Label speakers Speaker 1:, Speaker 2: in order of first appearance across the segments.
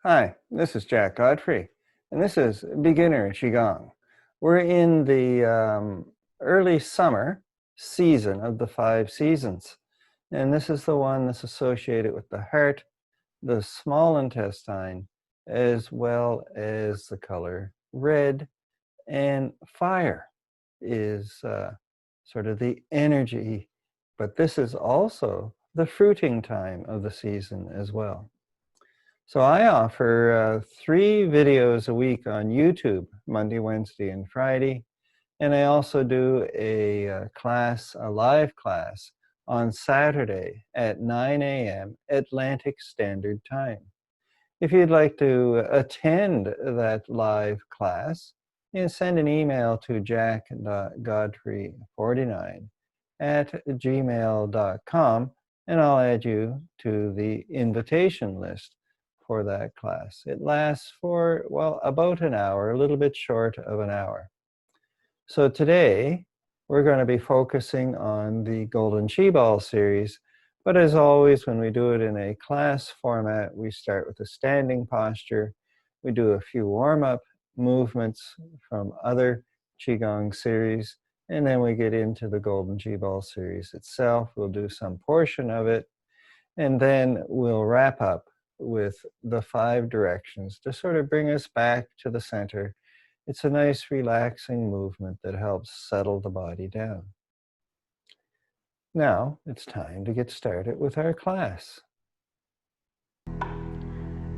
Speaker 1: Hi, this is Jack Godfrey, and this is Beginner Qigong. We're in the early summer season of the 5 seasons, and this is the one that's associated with the heart, the small intestine, as well as the color red, and fire is sort of the energy, but this is also the fruiting time of the season as well. So I offer 3 videos a week on YouTube, Monday, Wednesday, and Friday. And I also do a class, a live class, on Saturday at 9 a.m. Atlantic Standard Time. If you'd like to attend that live class, you can send an email to jack.godfrey49@gmail.com, and I'll add you to the invitation list for that class. It lasts for, well, about an hour, a little bit short of an hour. So today, we're going to be focusing on the Golden Chi Ball series, but as always, when we do it in a class format, we start with a standing posture. We do a few warm-up movements from other Qigong series, and then we get into the Golden Chi Ball series itself. We'll do some portion of it, and then we'll wrap up with the 5 directions to sort of bring us back to the center. It's a nice relaxing movement that helps settle the body down. Now it's time to get started with our class.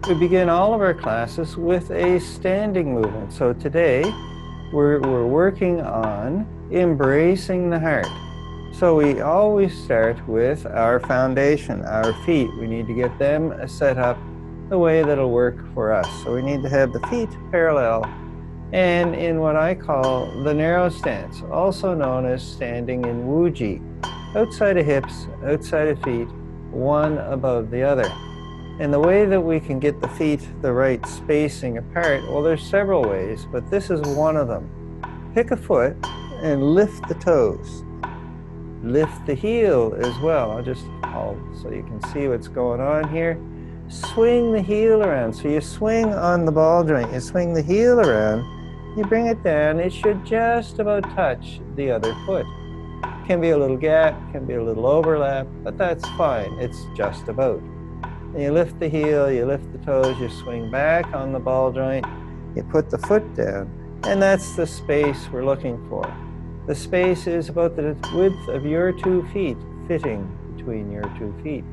Speaker 1: We begin all of our classes with a standing movement. So today we're working on embracing the heart. So we always start with our foundation, our feet. We need to get them set up the way that'll work for us. So we need to have the feet parallel and in what I call the narrow stance, also known as standing in Wuji. Outside of hips, outside of feet, one above the other. And the way that we can get the feet the right spacing apart, well, there's several ways, but this is one of them. Pick a foot and lift the toes. Lift the heel as well. I'll just hold so you can see what's going on here. Swing the heel around. So you swing on the ball joint, you swing the heel around, you bring it down, it should just about touch the other foot. Can be a little gap, can be a little overlap, but that's fine, it's just about. And you lift the heel, you lift the toes, you swing back on the ball joint, you put the foot down, and that's the space we're looking for. The space is about the width of your 2 feet, fitting between your 2 feet,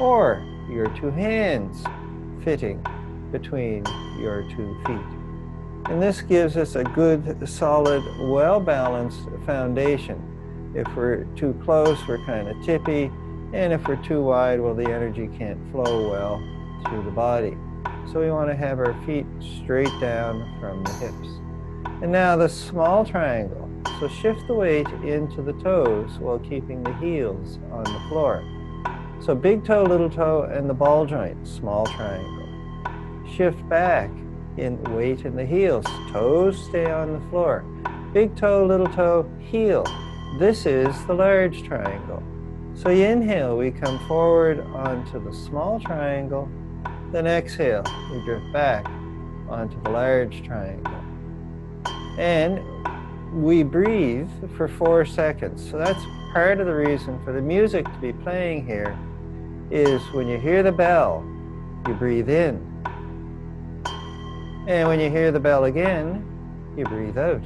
Speaker 1: or your 2 hands fitting between your 2 feet. And this gives us a good, solid, well-balanced foundation. If we're too close, we're kind of tippy, and if we're too wide, well, the energy can't flow well through the body. So we want to have our feet straight down from the hips. And now the small triangle. So shift the weight into the toes while keeping the heels on the floor. So big toe, little toe, and the ball joint, small triangle. Shift back in weight in the heels. Toes stay on the floor. Big toe, little toe, heel. This is the large triangle. So you inhale, we come forward onto the small triangle. Then exhale, we drift back onto the large triangle. And we breathe for 4 seconds. So that's part of the reason for the music to be playing here is when you hear the bell, you breathe in. And when you hear the bell again, you breathe out.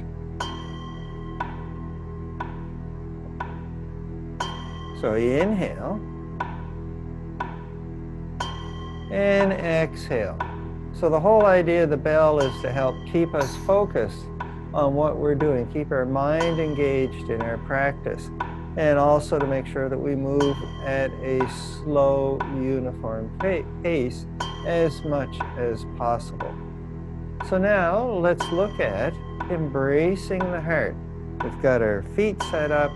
Speaker 1: So you inhale and exhale. So the whole idea of the bell is to help keep us focused on what we're doing, keep our mind engaged in our practice, and also to make sure that we move at a slow, uniform pace as much as possible. So now let's look at embracing the heart. We've got our feet set up,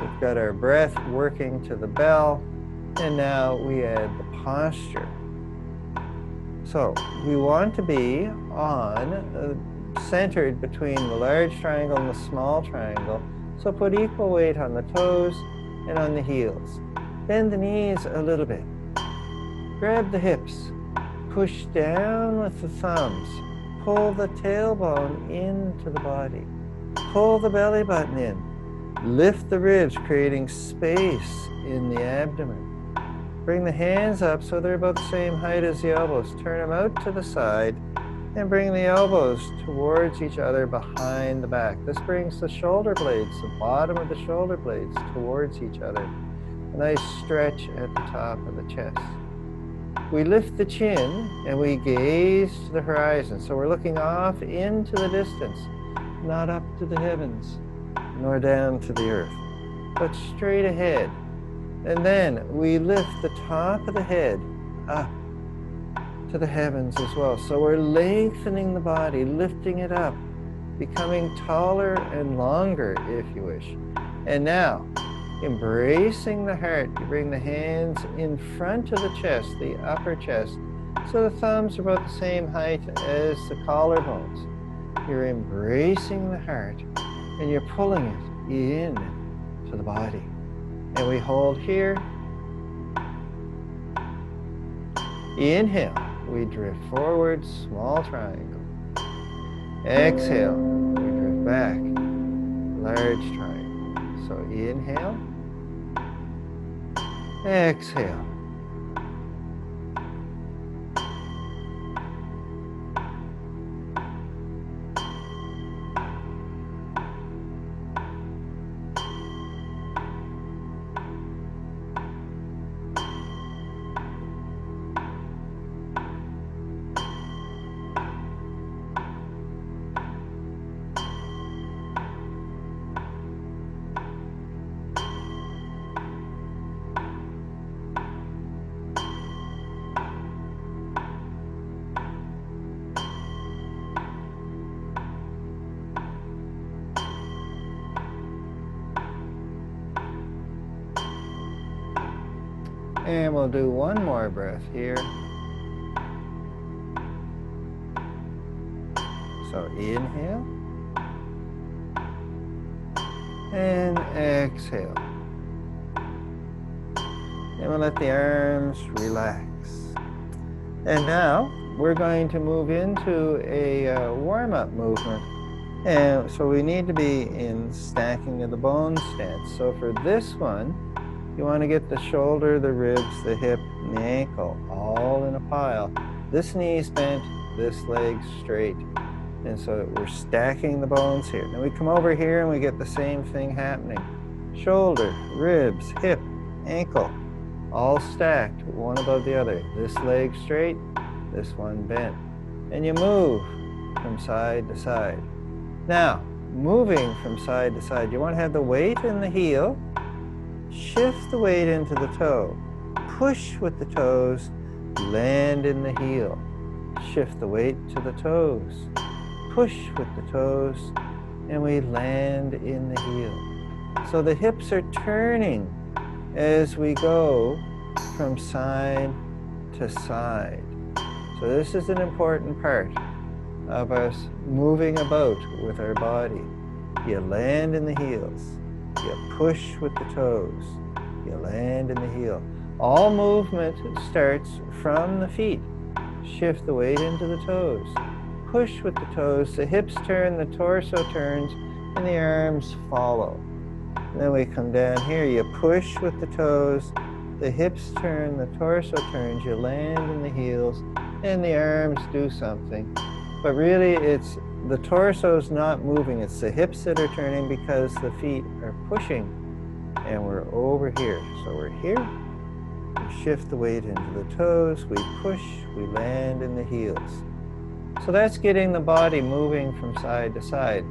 Speaker 1: we've got our breath working to the bell, and now we add the posture. So we want to be on centered between the large triangle and the small triangle. So put equal weight on the toes and on the heels. Bend the knees a little bit. Grab the hips. Push down with the thumbs. Pull the tailbone into the body. Pull the belly button in. Lift the ribs, creating space in the abdomen. Bring the hands up so they're about the same height as the elbows. Turn them out to the side and bring the elbows towards each other behind the back. This brings the shoulder blades, the bottom of the shoulder blades, towards each other. A nice stretch at the top of the chest. We lift the chin and we gaze to the horizon. So we're looking off into the distance, not up to the heavens, nor down to the earth, but straight ahead. And then we lift the top of the head up to the heavens as well. So we're lengthening the body, lifting it up, becoming taller and longer if you wish. And now, embracing the heart, you bring the hands in front of the chest, the upper chest, so the thumbs are about the same height as the collarbones. You're embracing the heart and you're pulling it in to the body. And we hold here. Inhale, we drift forward, small triangle. Exhale, we drift back, large triangle. So inhale, exhale. And we'll do one more breath here. So inhale and exhale. And we'll let the arms relax. And now we're going to move into a warm-up movement. And so we need to be in stacking of the bones stance. So for this one, you want to get the shoulder, the ribs, the hip, and the ankle all in a pile. This knee's bent, this leg's straight. And so we're stacking the bones here. Then we come over here and we get the same thing happening. Shoulder, ribs, hip, ankle, all stacked, one above the other. This leg straight, this one bent. And you move from side to side. Now, moving from side to side, you want to have the weight in the heel. Shift the weight into the toe. Push with the toes, land in the heel. Shift the weight to the toes. Push with the toes, and we land in the heel. So the hips are turning as we go from side to side. So this is an important part of us moving about with our body. You land in the heels. You push with the toes. You land in the heel. All movement starts from the feet. Shift the weight into the toes. Push with the toes. The hips turn, the torso turns, and the arms follow. And then we come down here. You push with the toes. The hips turn, the torso turns. You land in the heels, and the arms do something. But really, it's the torso's not moving. It's the hips that are turning because the feet are pushing. And we're over here. So we're here. We shift the weight into the toes. We push. We land in the heels. So that's getting the body moving from side to side.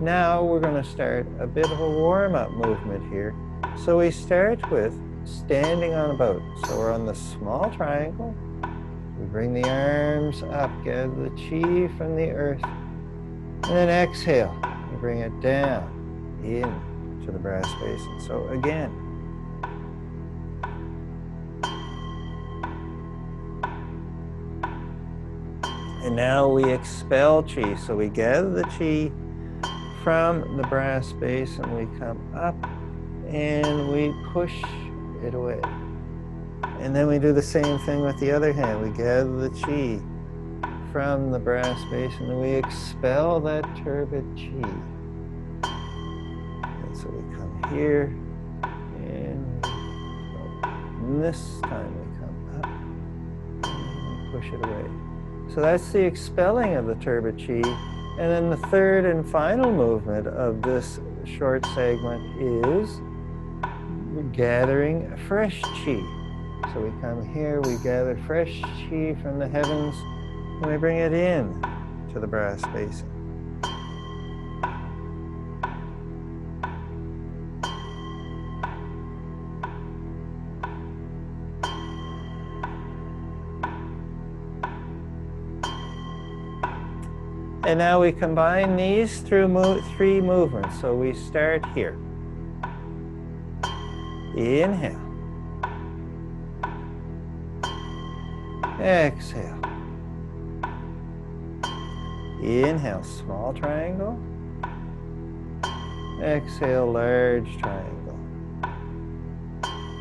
Speaker 1: Now we're going to start a bit of a warm-up movement here. So we start with standing on a boat. So we're on the small triangle. We bring the arms up, gather the chi from the earth. And then exhale. We bring it down, in to the brass basin. So again. And now we expel chi. So we gather the chi from the brass basin. We come up and we push it away. And then we do the same thing with the other hand. We gather the chi from the brass basin and we expel that turbid chi. And so we come here and this time we come up and we push it away. So that's the expelling of the turbid chi. And then the third and final movement of this short segment is gathering fresh chi. So we come here, we gather fresh chi from the heavens, and we bring it in to the brass basin. And now we combine these through three movements. So we start here. Inhale. Exhale. Inhale, small triangle. Exhale, large triangle.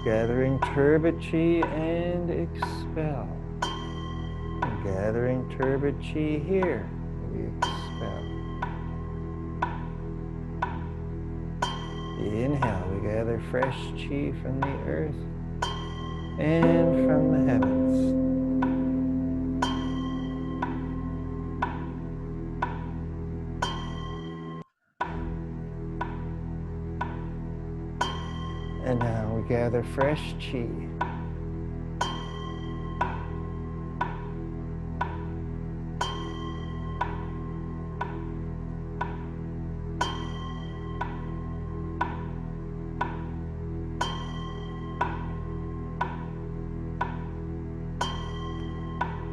Speaker 1: Gathering turbid chi and expel. And gathering turbid chi here. We expel. Inhale, we gather fresh chi from the earth and from the heavens. And now we gather fresh chi.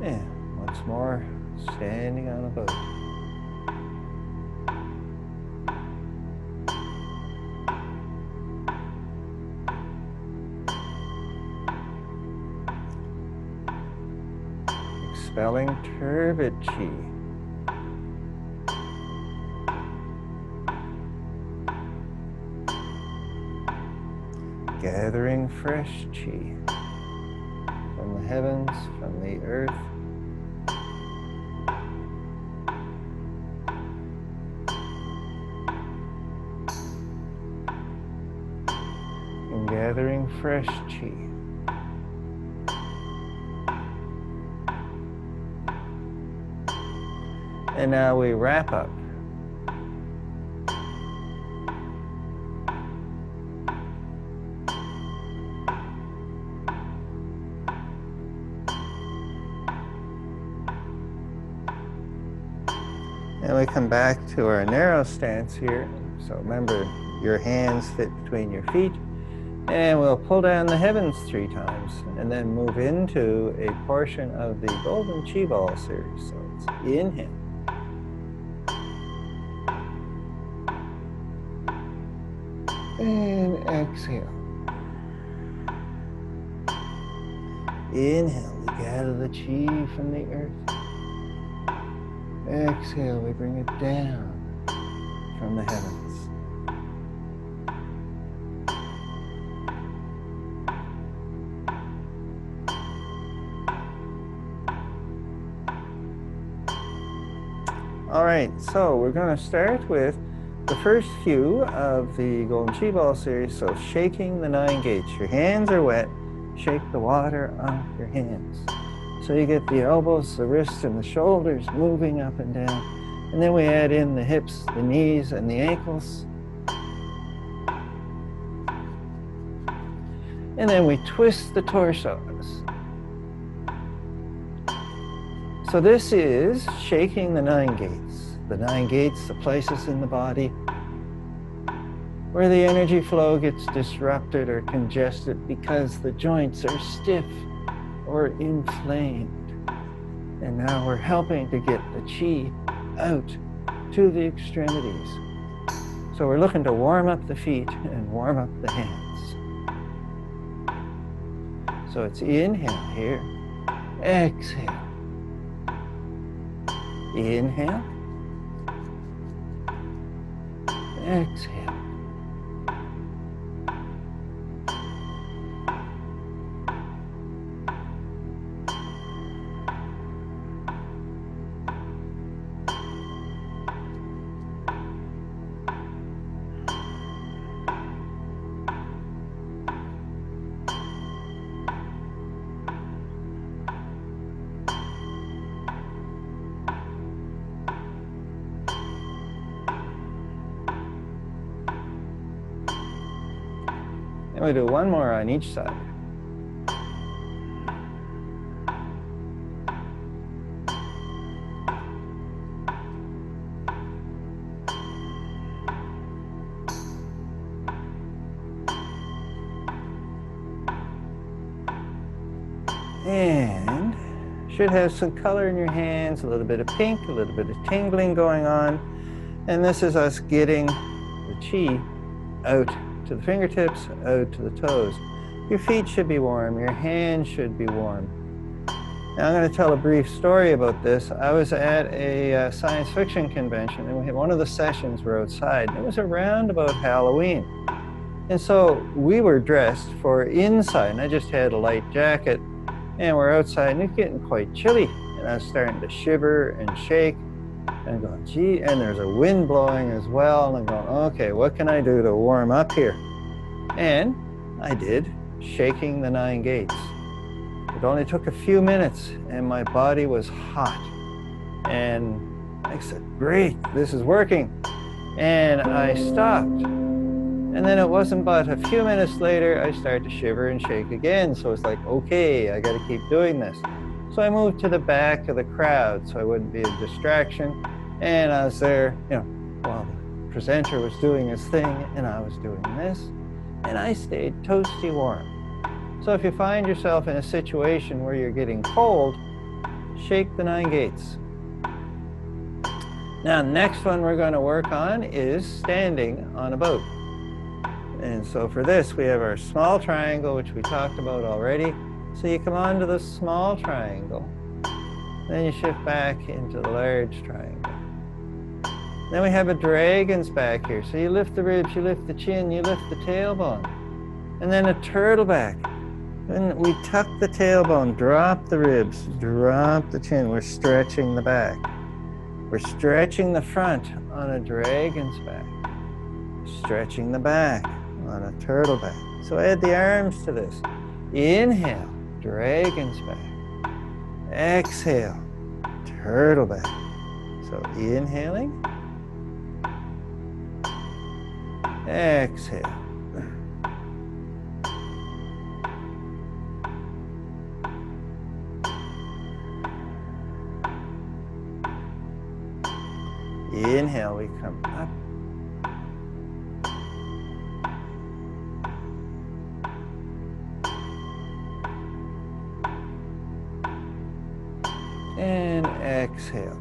Speaker 1: And once more, standing on a boat. Expelling turbid chi. Gathering fresh chi from the heavens, from the earth. And gathering fresh chi. And now we wrap up. And we come back to our narrow stance here. So remember, your hands fit between your feet. And we'll pull down the heavens 3 times and then move into a portion of the Golden Chi Ball series. So it's inhale. And exhale. Inhale, we gather the chi from the earth. Exhale, we bring it down from the heavens. All right, so we're going to start with the first few of the Golden Chi Ball series. So shaking the 9 gates. Your hands are wet. Shake the water off your hands. So you get the elbows, the wrists, and the shoulders moving up and down. And then we add in the hips, the knees, and the ankles. And then we twist the torsos. So this is shaking the 9 gates. The 9 gates, the places in the body where the energy flow gets disrupted or congested because the joints are stiff or inflamed. And now we're helping to get the chi out to the extremities. So we're looking to warm up the feet and warm up the hands. So it's inhale here, exhale. Inhale, exhale. And we do one more on each side. And should have some color in your hands, a little bit of pink, a little bit of tingling going on. And this is us getting the chi out to the fingertips, out to the toes. Your feet should be warm, your hands should be warm. Now I'm going to tell a brief story about this. I was at a science fiction convention, and we had one of the sessions were outside, and it was around about Halloween. And so we were dressed for inside, and I just had a light jacket, and we're outside, and it's getting quite chilly. And I was starting to shiver and shake, and I'm going, gee, and there's a wind blowing as well, and I'm going, okay, what can I do to warm up here? And I did, shaking the 9 gates. It only took a few minutes, and my body was hot. And I said, great, this is working. And I stopped. And then it wasn't but a few minutes later, I started to shiver and shake again. So it's like, okay, I got to keep doing this. So I moved to the back of the crowd so I wouldn't be a distraction. And I was there, while the presenter was doing his thing, and I was doing this. And I stayed toasty warm. So if you find yourself in a situation where you're getting cold, shake the 9 gates. Now, next one we're going to work on is standing on a boat. And so for this, we have our small triangle, which we talked about already. So you come onto the small triangle, then you shift back into the large triangle. Then we have a dragon's back here. So you lift the ribs, you lift the chin, you lift the tailbone. And then a turtle back. And we tuck the tailbone, drop the ribs, drop the chin. We're stretching the back. We're stretching the front on a dragon's back. Stretching the back on a turtle back. So add the arms to this. Inhale, dragon's back. Exhale, turtle back. So inhaling. Exhale. Inhale, we come up. And exhale.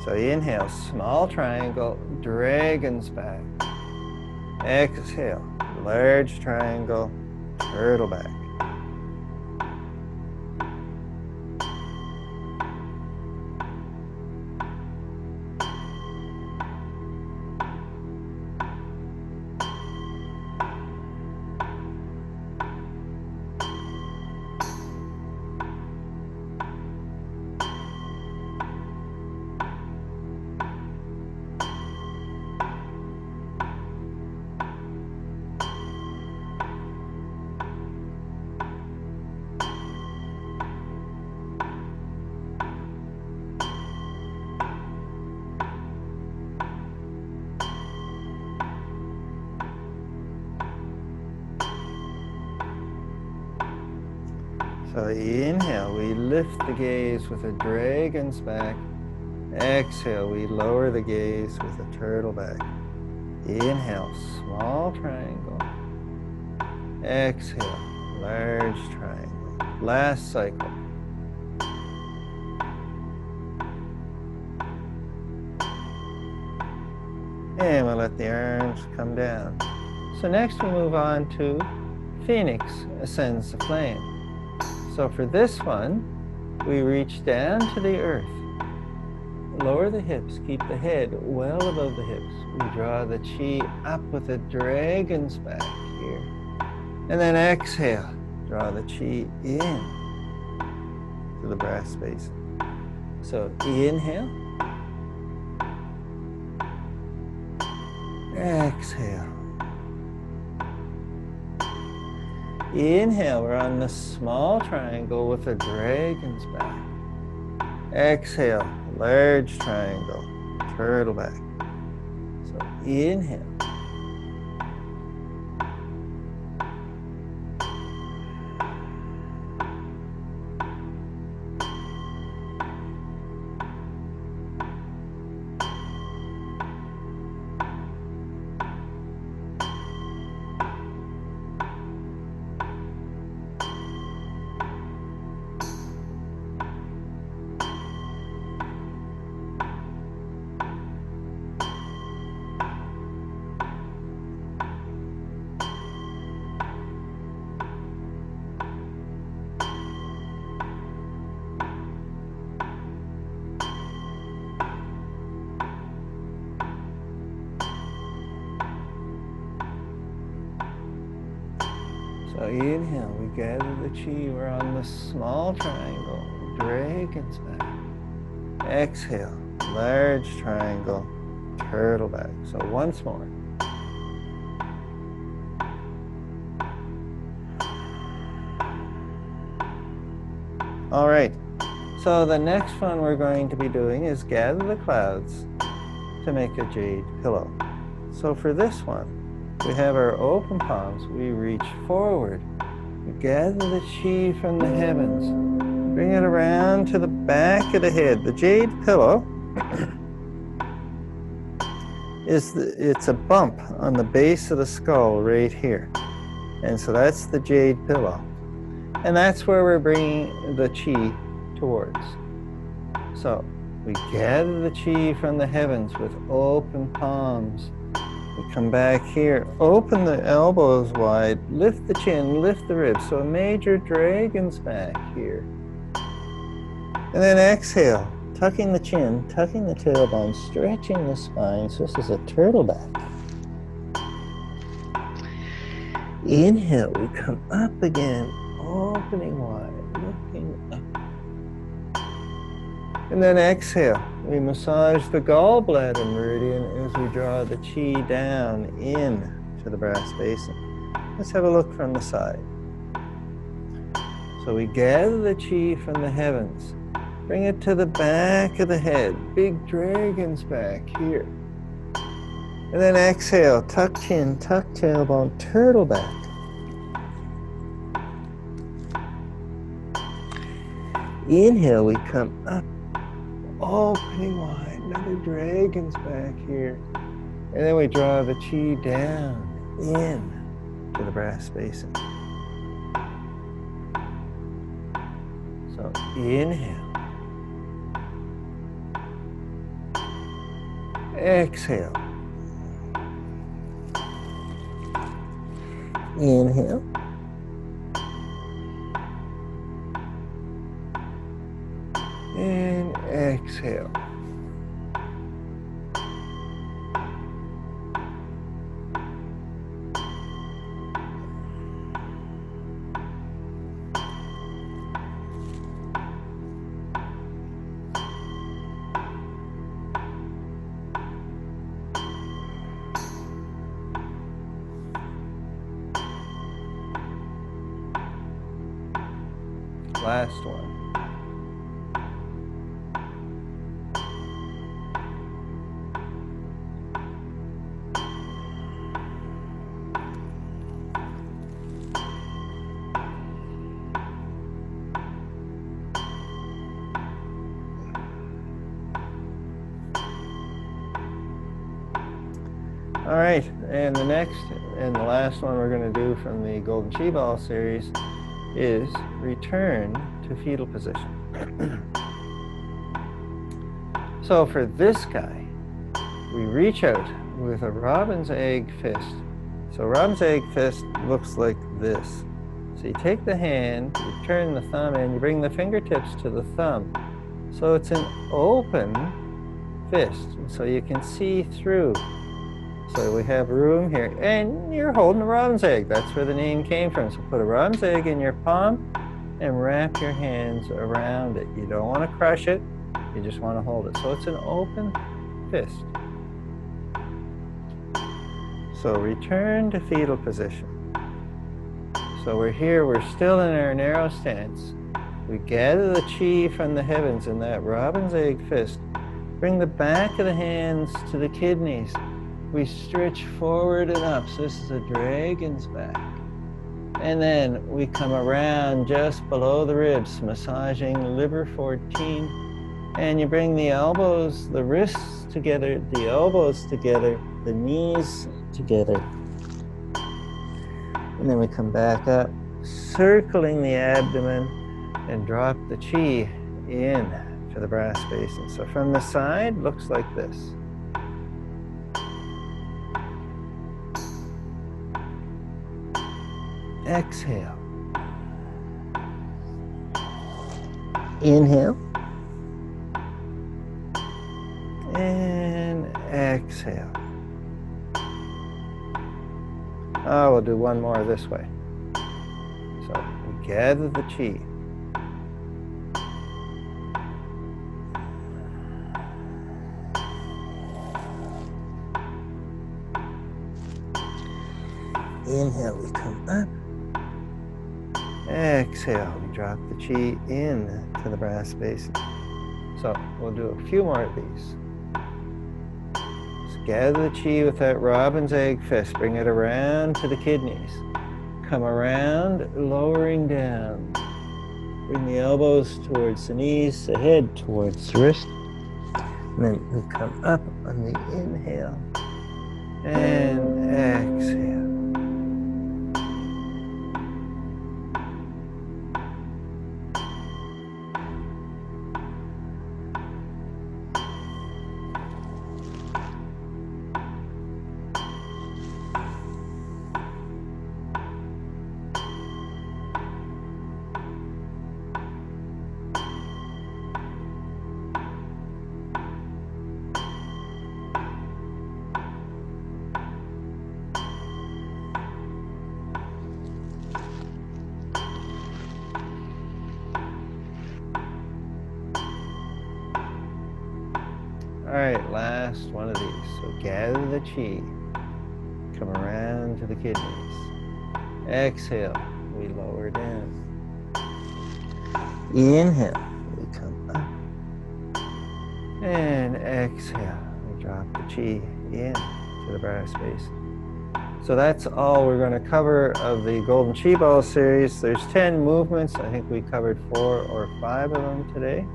Speaker 1: So inhale, small triangle, dragon's back. Exhale, large triangle, turtle back. So inhale, we lift the gaze with a dragon's back. Exhale, we lower the gaze with a turtle back. Inhale, small triangle. Exhale, large triangle. Last cycle. And we'll let the arms come down. So next we move on to Phoenix ascends the flame. So for this one, we reach down to the earth. Lower the hips, keep the head well above the hips. We draw the chi up with a dragon's back here. And then exhale, draw the chi in to the breath space. So inhale. Exhale. Inhale, we're on the small triangle with a dragon's back. Exhale, large triangle, turtle back. So inhale. inhale, we gather the chi. We're on the small triangle, dragon's back. Exhale, large triangle, turtle back. So once more. All right, so the next one we're going to be doing is gather the clouds to make a jade pillow. So for this one, we have our open palms. We reach forward. We gather the chi from the heavens. Bring it around to the back of the head. The jade pillow it's a bump on the base of the skull right here. And so that's the jade pillow. And that's where we're bringing the chi towards. So we gather the chi from the heavens with open palms. We come back here, open the elbows wide, lift the chin, lift the ribs. So a major dragon's back here. And then exhale, tucking the chin, tucking the tailbone, stretching the spine. So this is a turtle back. Inhale, we come up again, opening wide, looking up. And then exhale, we massage the gallbladder meridian as we draw the chi down in to the brass basin. Let's have a look from the side. So we gather the chi from the heavens, bring it to the back of the head, big dragon's back here. And then exhale, tuck chin, tuck tailbone, turtle back. Inhale, we come up, opening wide, another dragon's back here. And then we draw the chi down in to the brass basin. So inhale. Exhale. Inhale. And exhale. Last one. All right, and the next and the last one we're going to do from the Golden Chi Ball series is return to fetal position. So for this guy, we reach out with a robin's egg fist. So robin's egg fist looks like this. So you take the hand, you turn the thumb in, you bring the fingertips to the thumb. So it's an open fist, so you can see through. So we have room here, and you're holding a robin's egg. That's where the name came from. So put a robin's egg in your palm and wrap your hands around it. You don't want to crush it, you just want to hold it. So it's an open fist. So return to fetal position. So we're here, we're still in our narrow stance. We gather the chi from the heavens in that robin's egg fist. Bring the back of the hands to the kidneys. We stretch forward and up. So this is a dragon's back. And then we come around just below the ribs, massaging liver 14. And you bring the elbows, the wrists together, the elbows together, the knees together. And then we come back up, circling the abdomen and drop the chi in to the brass basin. So from the side, looks like this. Exhale. Inhale. And exhale. Oh, we'll do one more this way. gather the chi. Inhale, we come up. Exhale, we drop the chi in to the brass basin. So we'll do a few more of these. Just gather the chi with that robin's egg fist. Bring it around to the kidneys. Come around, lowering down. Bring the elbows towards the knees, the head towards the wrist. And then we come up on the inhale and exhale. All right, last one of these. So gather the chi. Come around to the kidneys. Exhale, we lower down. Inhale, we come up. And exhale, we drop the chi in to the brass basin. So that's all we're going to cover of the Golden Chi Ball series. There's 10 movements. I think we covered 4 or 5 of them today.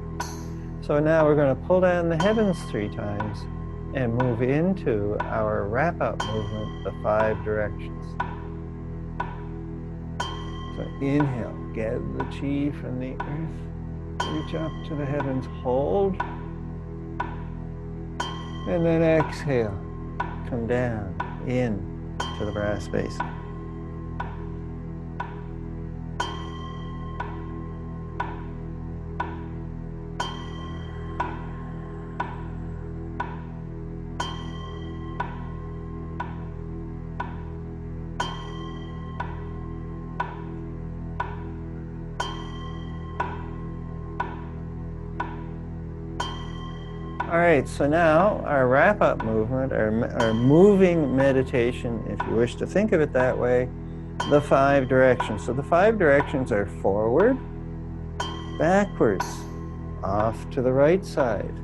Speaker 1: So now we're going to pull down the heavens 3 times and move into our wrap-up movement, the 5 directions. So inhale, gather the chi from the earth, reach up to the heavens, hold, and then exhale, come down, in to the brass basin. All right, so now our wrap-up movement, our moving meditation, if you wish to think of it that way, the 5 directions. So the 5 directions are forward, backwards, off to the right side,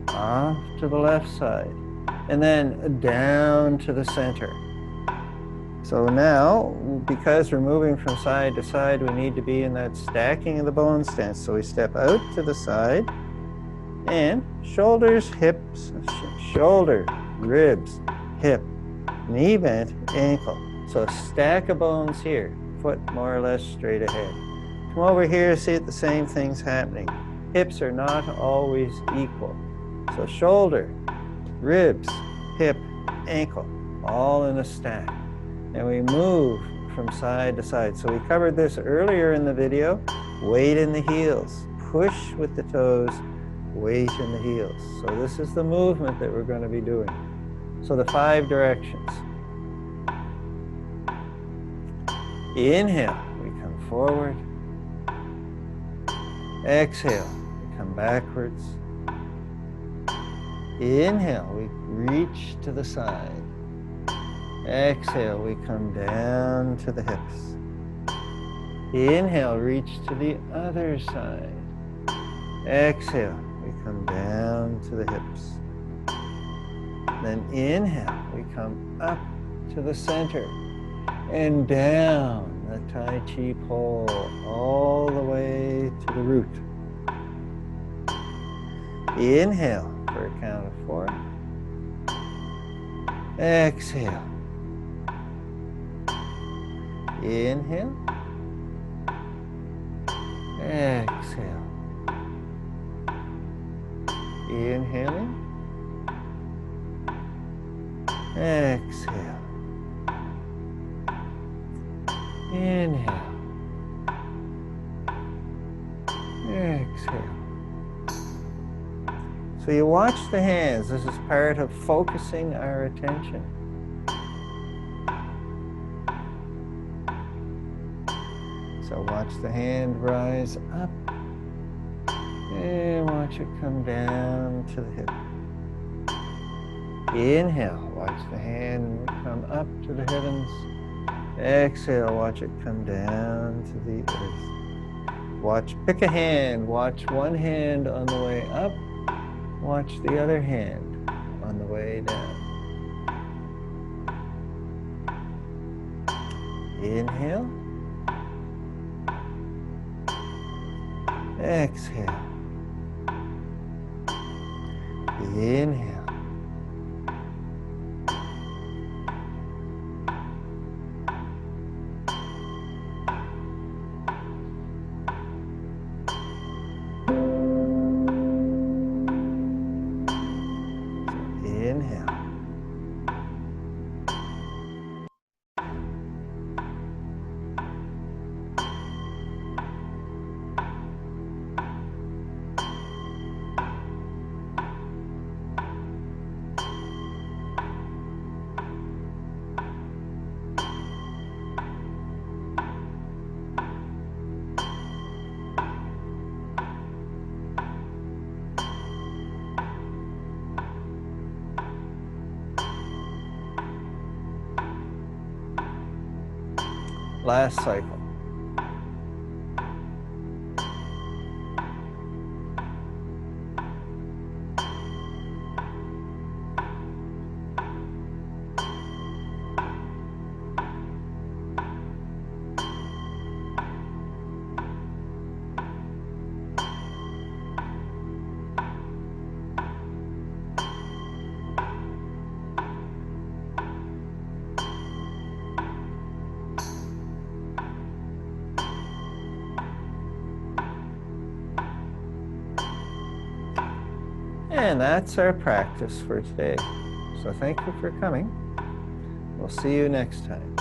Speaker 1: off to the left side, and then down to the center. So now, because we're moving from side to side, we need to be in that stacking of the bone stance. So we step out to the side, and shoulders, hips, shoulder, ribs, hip, knee bent, ankle. So a stack of bones here, foot more or less straight ahead. Come over here, see the same things happening. Hips are not always equal. So shoulder, ribs, hip, ankle, all in a stack. And we move from side to side. So we covered this earlier in the video. Weight in the heels, push with the toes, weight in the heels. So this is the movement that we're going to be doing. So the 5 directions. Inhale, we come forward. Exhale, we come backwards. Inhale, we reach to the side. Exhale, we come down to the hips. Inhale, reach to the other side. Exhale, we come down to the hips. Then inhale, we come up to the center and down the Tai Chi pole all the way to the root. Inhale for a count of 4. Exhale. Inhale. Exhale. Inhaling. Exhale. Inhale. Exhale. So you watch the hands. This is part of focusing our attention. So watch Watch the hand rise up and watch it come down to the hip. Inhale, watch the hand come up to the heavens. Exhale, watch it come down to the earth. Watch, pick a hand, watch one hand on the way up, watch the other hand on the way down. Inhale. Exhale. Inhale. Inhale. Last cycle. And that's our practice for today. So thank you for coming. We'll see you next time.